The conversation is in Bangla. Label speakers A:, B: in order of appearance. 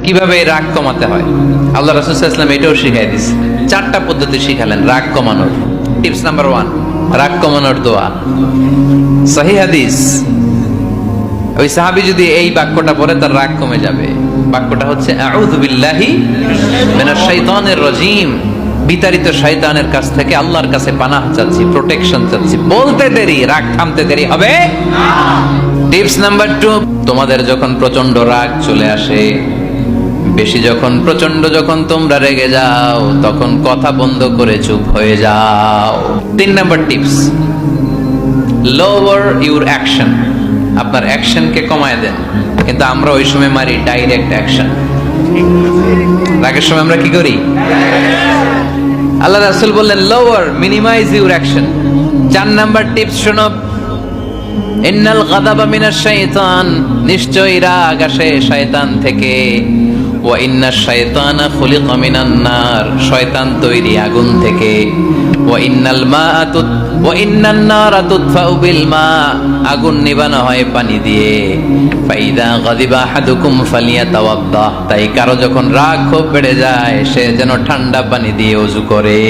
A: কিভাবে এই রাগ কমাতে হয় আল্লাহ রাসূল সাল্লাল্লাহু আলাইহি ওয়াসাল্লাম এটাও শিখাই দিয়েছে। 4টা পদ্ধতি শিখালেন রাগ কমানোর। টিপস নাম্বার 1, রাগ কমানোর দোয়া। সহিহ হাদিস, ওই সাহাবী যদি এই বাক্যটা পড়ে তার রাগ কমে যাবে। বাক্যটা হচ্ছে আউযু বিল্লাহি মিনাশ শাইতানির রাজিম, বিতাড়িত শয়তানের কাছ থেকে আল্লাহর কাছে পানাহ চাচ্ছি, প্রোটেকশন চাচ্ছি। বলতে দেরি, রাগ থামতে দেরি হবে না। টিপস নাম্বার 2, তোমাদের যখন প্রচন্ড রাগ চলে আসে, বেশি যখন প্রচন্ড যখন তোমরা রেগে যাও, তখন কথা বন্ধ করে চুপ হয়ে যাও। 3 number tips, lower your action, আপনার অ্যাকশনকে কমায় দেন। কিন্তু আমরা ওই সময় মারি ডাইরেক্ট অ্যাকশন। রাগের সময় আমরা কি করি? আল্লাহ রাসূল বললেন lower, minimize your action. 4 number tips শোনো, ইন্নাল গাদাবা মিনাশ শাইতান, নিশ্চয়ই রাগ আসে শয়তান থেকে। ওয়া ইন্নাশ শাইতানা খুলিকা মিনান নার, শয়তান তৈরি আগুন থেকে। ওয়া ইন্নান নারা তুতফাউ বিল মা, আগুন নিভানো হয় পানি দিয়ে। ফাইদা গাদিবা আহাদুকুম ফালিয়াতাওয়াদ্দা, তাই কারো যখন রাগ খুব বেড়ে যায় সে যেন ঠান্ডা পানি দিয়ে ওযু করে।